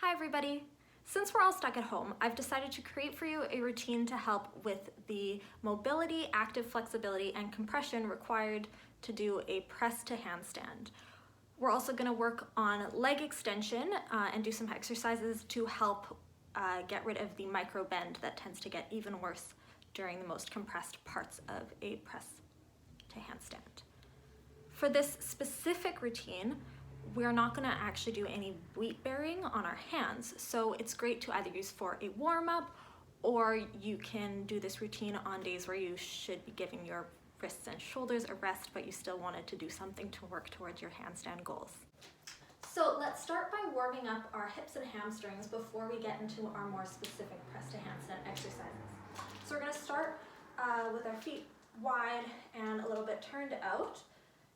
Hi everybody! Since we're all stuck at home, I've decided to create for you a routine to help with the mobility, active flexibility, and compression required to do a press to handstand. We're also going to work on leg extension and do some exercises to help get rid of the micro bend that tends to get even worse during the most compressed parts of a press to handstand. For this specific routine, we're not going to actually do any weight bearing on our hands, so it's great to either use for a warm-up, or you can do this routine on days where you should be giving your wrists and shoulders a rest, but you still wanted to do something to work towards your handstand goals. So let's start by warming up our hips and hamstrings before we get into our more specific press to handstand exercises. So we're going to start with our feet wide and a little bit turned out.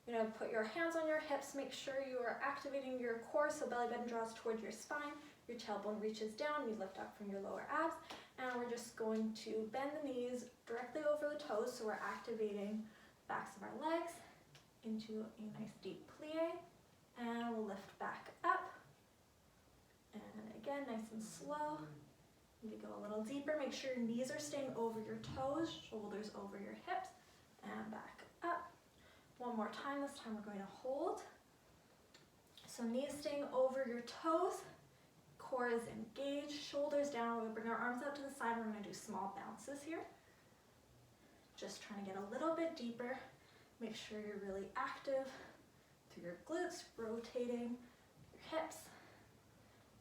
You're going to put your hands on your hips, make sure you are activating your core so belly button draws towards your spine, your tailbone reaches down, you lift up from your lower abs, and we're just going to bend the knees directly over the toes so we're activating the backs of our legs into a nice deep plie, and we'll lift back up, and again nice and slow. Maybe go a little deeper, make sure your knees are staying over your toes, shoulders over your hips, and back up. One more time, this time we're going to hold. So knees staying over your toes, core is engaged, shoulders down. We're going to bring our arms out to the side. We're going to do small bounces here. Just trying to get a little bit deeper. Make sure you're really active through your glutes, rotating your hips.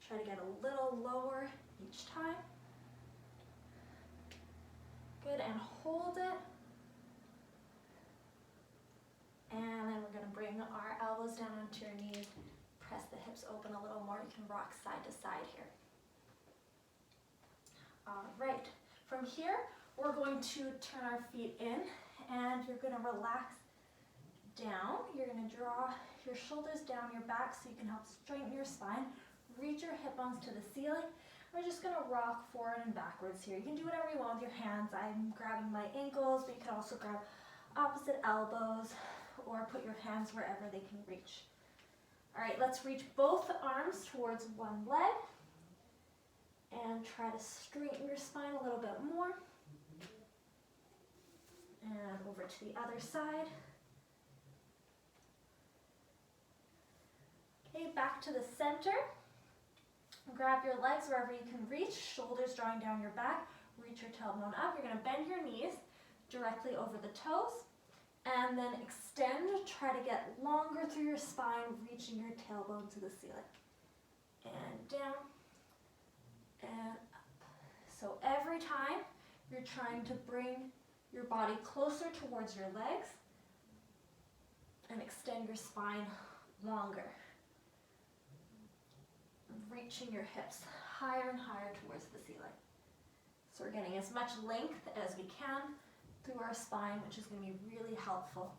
Try to get a little lower each time. Good, and hold it. And then we're going to bring our elbows down onto your knees, press the hips open a little more. You can rock side to side here. All right, from here, we're going to turn our feet in and you're going to relax down. You're going to draw your shoulders down your back so you can help straighten your spine. Reach your hip bones to the ceiling. We're just going to rock forward and backwards here. You can do whatever you want with your hands. I'm grabbing my ankles, but you can also grab opposite elbows, or put your hands wherever they can reach. All right, let's reach both arms towards one leg and try to straighten your spine a little bit more. And over to the other side. Okay, back to the center. Grab your legs wherever you can reach, shoulders drawing down your back. Reach your tailbone up. You're going to bend your knees directly over the toes. And then extend, try to get longer through your spine, reaching your tailbone to the ceiling. And down, and up. So every time you're trying to bring your body closer towards your legs and extend your spine longer. Reaching your hips higher and higher towards the ceiling. So we're getting as much length as we can through our spine, which is going to be really helpful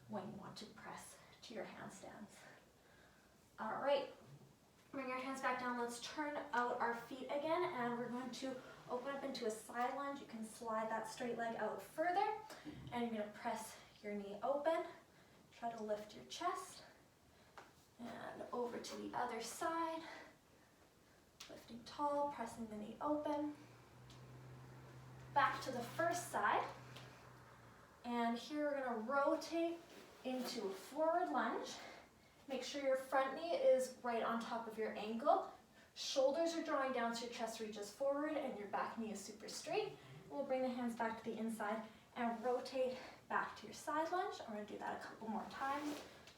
when you want to press to your handstands. All right, bring your hands back down. Let's turn out our feet again, and we're going to open up into a side lunge. You can slide that straight leg out further, and you're going to press your knee open. Try to lift your chest, and over to the other side. Lifting tall, pressing the knee open. Back to the first side, and here we're going to rotate into a forward lunge. Make sure your front knee is right on top of your ankle. Shoulders are drawing down so your chest reaches forward and your back knee is super straight. And we'll bring the hands back to the inside and rotate back to your side lunge. I'm going to do that a couple more times.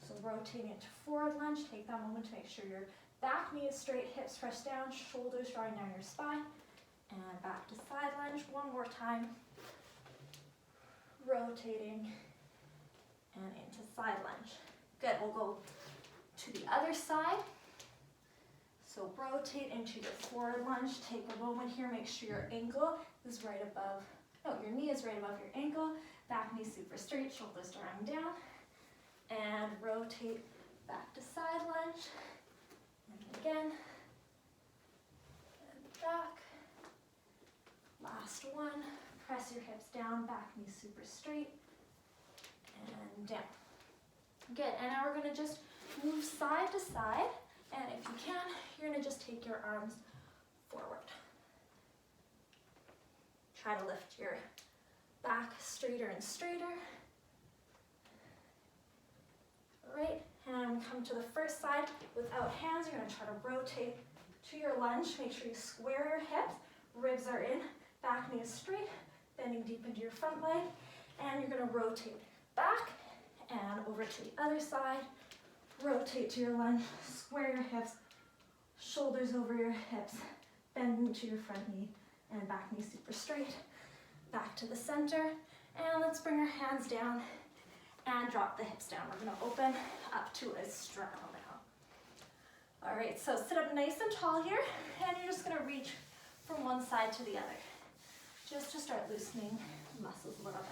So rotating into forward lunge, take that moment to make sure your back knee is straight, hips pressed down, shoulders drawing down your spine. And back to side lunge one more time. Rotating and into side lunge. Good, we'll go to the other side. So rotate into your forward lunge. Take a moment here, make sure your ankle is right above, your knee is right above your ankle. Back knee super straight, shoulders drawing down. And rotate back to side lunge. And again. And back. Last one, press your hips down, back knee super straight, and down. Good, and now we're going to just move side to side, And if you can, you're gonna just take your arms forward. Try to lift your back straighter and straighter. All right, and come to the first side without hands. You're gonna try to rotate to your lunge. Make sure you square your hips, ribs are in, back knee is straight, bending deep into your front leg, and you're gonna rotate back and over to the other side. Rotate to your lunge, square your hips, shoulders over your hips, bend into your front knee, and back knee super straight. Back to the center, and let's bring our hands down and drop the hips down. We're gonna open up to a straddle now. All right, so sit up nice and tall here, and you're just gonna reach from one side to the other, just to start loosening the muscles a little bit.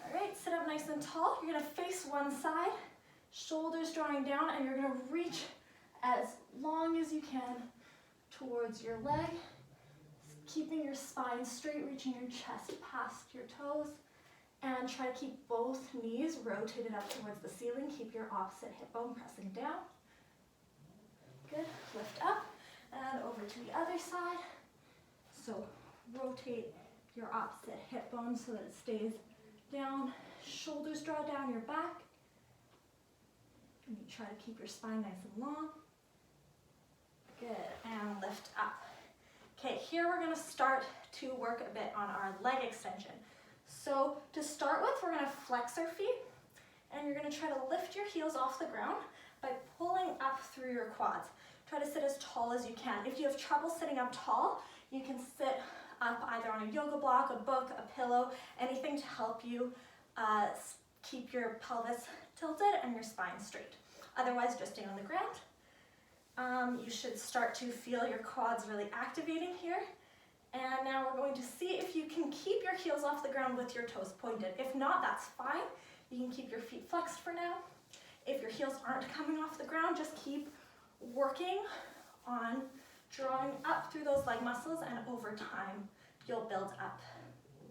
All right, sit up nice and tall. You're gonna face one side, shoulders drawing down, and you're gonna reach as long as you can towards your leg, keeping your spine straight, reaching your chest past your toes, and try to keep both knees rotated up towards the ceiling. Keep your opposite hip bone pressing down. Good, lift up and over to the other side. So rotate your opposite hip bone so that it stays down. Shoulders draw down your back. And you try to keep your spine nice and long. Good, and lift up. Okay, here we're gonna start to work a bit on our leg extension. So to start with, we're gonna flex our feet, and you're gonna try to lift your heels off the ground by pulling up through your quads. Try to sit as tall as you can. If you have trouble sitting up tall, you can sit up either on a yoga block, a book, a pillow, anything to help you keep your pelvis tilted and your spine straight. Otherwise, just stay on the ground. You should start to feel your quads really activating here. And now we're going to see if you can keep your heels off the ground with your toes pointed. If not, that's fine. You can keep your feet flexed for now. If your heels aren't coming off the ground, just keep working on drawing up through those leg muscles, and over time, you'll build up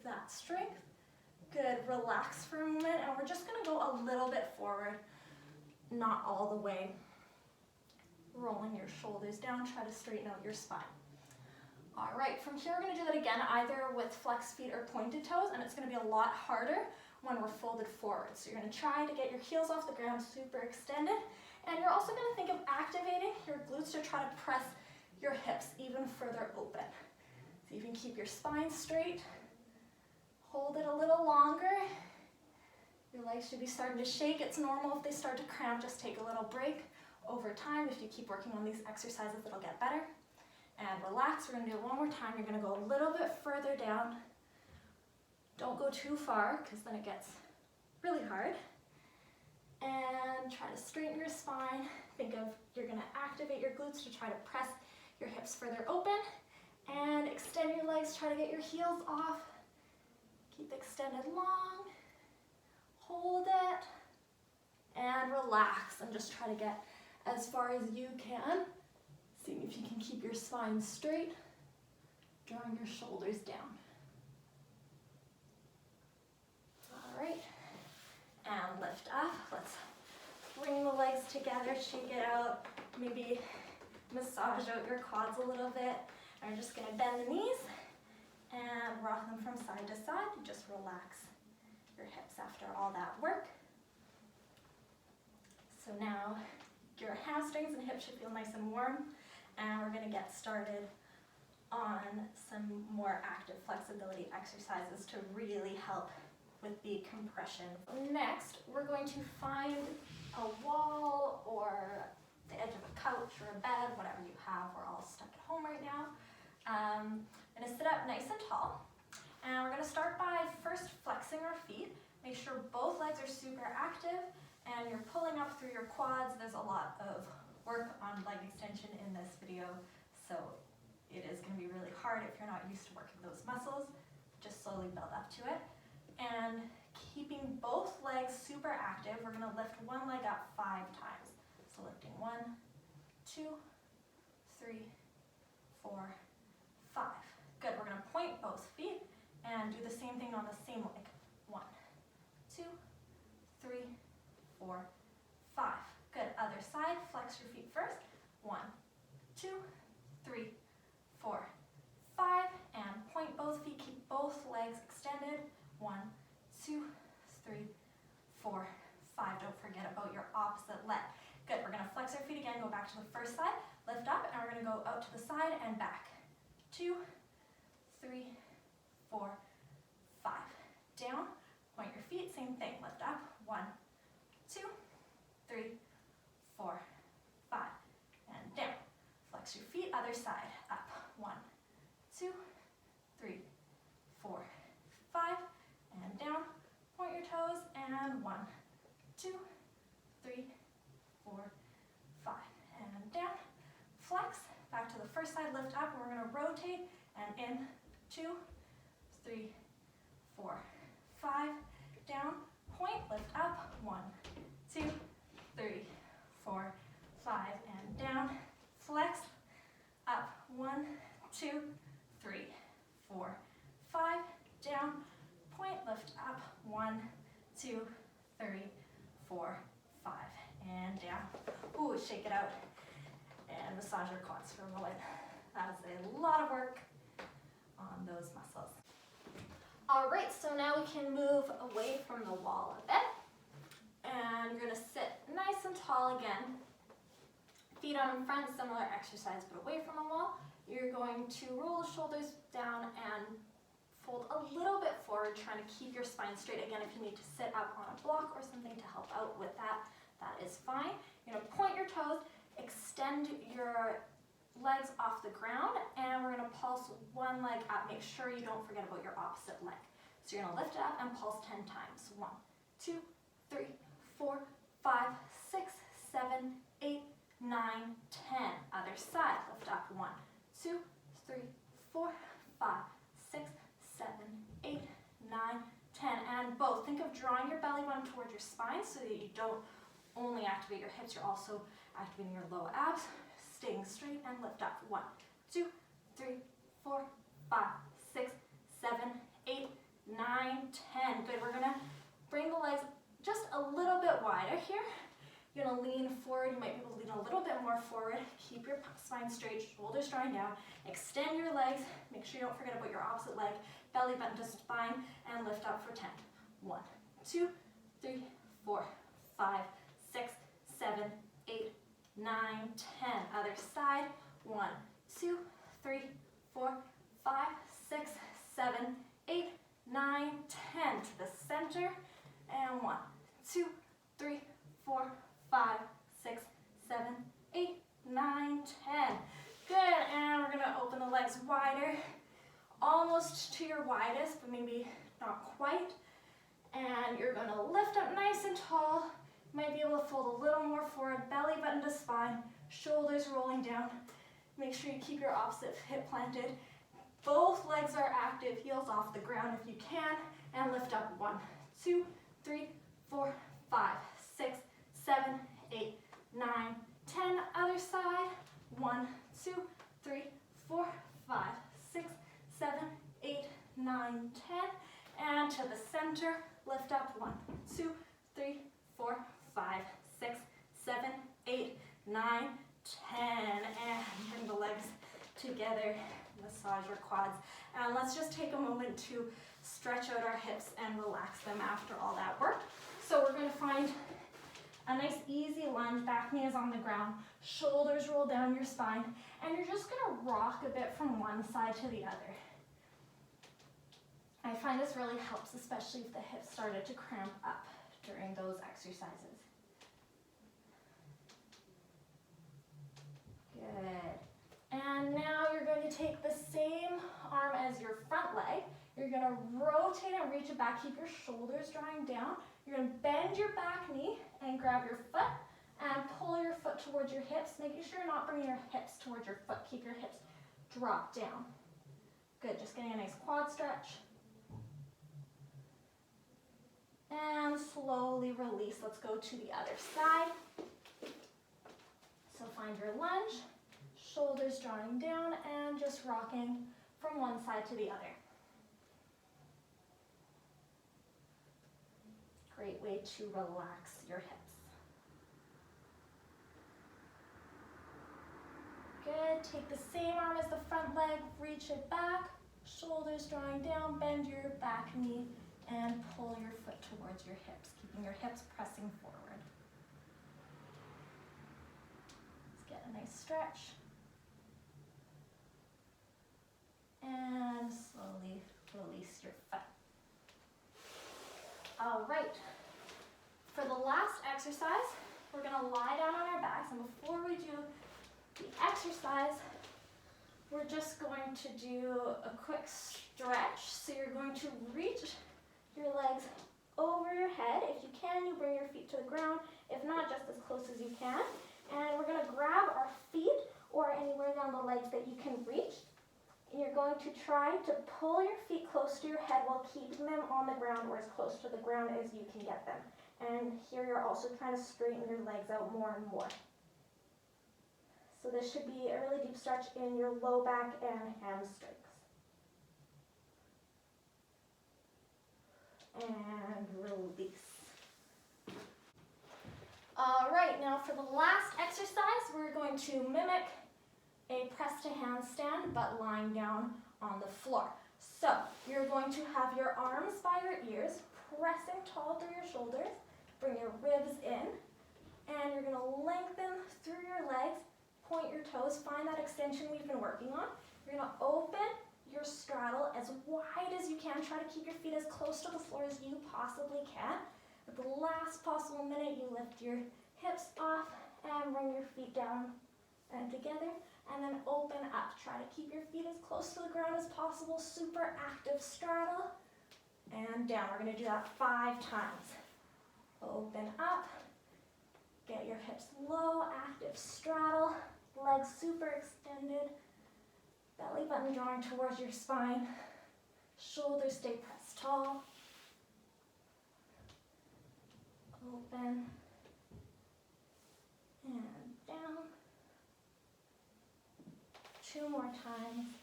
that strength. Good, relax for a moment, and we're just gonna go a little bit forward, not all the way. Rolling your shoulders down, try to straighten out your spine. All right, from here we're gonna do that again, either with flexed feet or pointed toes, and it's gonna be a lot harder when we're folded forward. So you're gonna try to get your heels off the ground super extended, and you're also gonna think of activating your glutes to try to press your hips even further open. So you can keep your spine straight, hold it a little longer. Your legs should be starting to shake. It's normal if they start to cramp, just take a little break. Over time, if you keep working on these exercises, it'll get better. And relax, we're gonna do it one more time. You're gonna go a little bit further down. Don't go too far, because then it gets really hard. And try to straighten your spine. Think of, you're gonna activate your glutes to try to press your hips further open. And extend your legs, try to get your heels off. Keep extended long. Hold it. And relax, and just try to get as far as you can. See if you can keep your spine straight, drawing your shoulders down. All right, and lift up. Let's bring the legs together, shake it out, maybe massage out your quads a little bit. And we're just gonna bend the knees and rock them from side to side. Just relax your hips after all that work. So now your hamstrings and hips should feel nice and warm, and we're gonna get started on some more active flexibility exercises to really help with the compression. Next, we're going to find a wall or the edge of a couch or a bed, whatever you have. We're all stuck at home right now. I'm gonna sit up nice and tall, and we're gonna start by first flexing our feet. Make sure both legs are super active, and you're pulling up through your quads. There's a lot of work on leg extension in this video, so it is going to be really hard if you're not used to working those muscles. Just slowly build up to it. And keeping both legs super active, we're going to lift one leg up 5 times. So lifting 1, 2, 3, 4, 5. Good, we're going to point both feet and do the same thing on the same leg. 1, 2, 3, 4, 5. flex your feet first. 1, 2, 3, 4, 5, and point both feet, keep both legs extended. 1, 2, 3, 4, 5. Don't forget about your opposite leg. Good, we're gonna flex our feet again, go back to the first side, lift up, and we're gonna go out to the side and back. 2, 3, 4, 5. Down, point your feet, same thing, lift up. 1, 2, 3, 4, 5, and down. Flex your feet, other side, up. 1, 2, 3, 4, 5, and down. Point your toes, and 1, 2, 3, 4, 5, and down. Flex, back to the first side, lift up, and we're gonna rotate, and in, 2, 3, 4, 5, down, point, lift up, 1, 2, 3, 4, 5, and down. Flex, up, 1, 2, 3, 4, 5, down, point, lift up, 1, 2, 3, 4, 5, and down. Ooh, shake it out, and massage your quads for a moment. That's a lot of work on those muscles. All right, so now we can move away from the wall a bit, and you're gonna sit nice and tall again. Feet on in front, similar exercise, but away from the wall. You're going to roll the shoulders down and fold a little bit forward, trying to keep your spine straight. Again, if you need to sit up on a block or something to help out with that, that is fine. You're gonna point your toes, extend your legs off the ground, and we're gonna pulse one leg up. Make sure you don't forget about your opposite leg. So you're gonna lift it up and pulse 10 times. 1, 2, 3, 4, 5, 6, 7, 8, 9, 10. Other side, lift up. 1, 2, 3, 4, 5, 6, 7, 8, 9, 10. And both. Think of drawing your belly button towards your spine so that you don't only activate your hips, you're also activating your low abs. Staying straight and lift up. 1, 2, 3, 4, 5, 6, 7, 8, 9, 10. Good. We're gonna bring the legs just a little bit wider here. You're gonna lean forward. You might be able to lean a little bit more forward. Keep your spine straight, shoulders drawing down. Extend your legs. Make sure you don't forget about your opposite leg. Belly button to spine, and lift up for 10. 1, 2, 3, 4, 5, 6, 7, 8, 9, 10. Other side. 1, 2, 3, 4, 5, 6, 7, 8, 9, 10. To the center. And 1, 2, 3, 4, 5, 6, 7, 8, 9, 10. Good. And we're gonna open the legs wider, almost to your widest, but maybe not quite. And you're gonna lift up nice and tall. Might be able to fold a little more forward, belly button to spine, shoulders rolling down. Make sure you keep your opposite hip planted. Both legs are active, heels off the ground if you can, and lift up. 1, 2, 3, 4, 5, 6, 7, 8, 9, 10. Other side. 1, 2, 3, 4, 5, 6, 7, 8, 9, 10. And to the center, lift up. 1, 2, 3, 4, 5, 6, 7, 8, 9, 10. And bring the legs together, massage your quads. And let's just take a moment to stretch out our hips and relax them after all that work. So we're going to find a nice easy lunge. Back knee is on the ground, shoulders roll down your spine, and you're just going to rock a bit from one side to the other. I find this really helps, especially if the hips started to cramp up during those exercises. Good. And now you're going to take the same arm as your front leg. You're going to rotate and reach it back. Keep your shoulders drawing down. You're going to bend your back knee and grab your foot and pull your foot towards your hips, making sure you're not bringing your hips towards your foot. Keep your hips drop down. Good. Just getting a nice quad stretch. And slowly release. Let's go to the other side. So find your lunge, shoulders drawing down, and just rocking from one side to the other. Great way to relax your hips. Good. Take the same arm as the front leg, reach it back, shoulders drawing down, bend your back knee, and pull your foot towards your hips, keeping your hips pressing forward. Let's get a nice stretch. And slowly release your foot. All right. For the last exercise, we're going to lie down on our backs, and before we do the exercise, we're just going to do a quick stretch. So you're going to reach your legs over your head. If you can, you bring your feet to the ground. If not, just as close as you can. And we're going to grab our feet or anywhere down the legs that you can reach. And you're going to try to pull your feet close to your head while keeping them on the ground or as close to the ground as you can get them. And here you're also trying to straighten your legs out more and more. So this should be a really deep stretch in your low back and hamstrings. And release. All right, now for the last exercise, we're going to mimic a press to handstand, but lying down on the floor. So you're going to have your arms by your ears, pressing tall through your shoulders, bring your ribs in, and you're going to lengthen through your legs, point your toes, find that extension we've been working on. You're going to open your straddle as wide as you can. Try to keep your feet as close to the floor as you possibly can. At the last possible minute, you lift your hips off and bring your feet down and together, and then open up. Try to keep your feet as close to the ground as possible. Super active straddle, and down. We're going to do that 5 times. Open up, get your hips low, active straddle, legs super extended, belly button drawing towards your spine, shoulders stay pressed tall. Open, and down. 2 more times.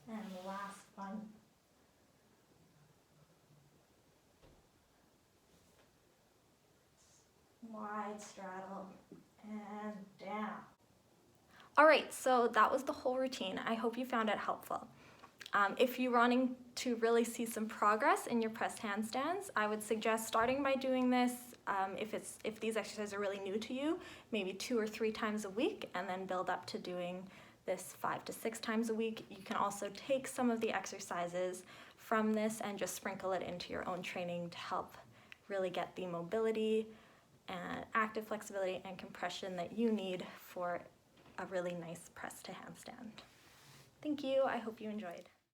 And the last one. Wide straddle and down. All right, so that was the whole routine. I hope you found it helpful. If you're wanting to really see some progress in your pressed handstands, I would suggest starting by doing this. If these exercises are really new to you, maybe 2 or 3 times a week, and then build up to doing this 5 to 6 times a week. You can also take some of the exercises from this and just sprinkle it into your own training to help really get the mobility and active flexibility and compression that you need for a really nice press to handstand. Thank you. I hope you enjoyed.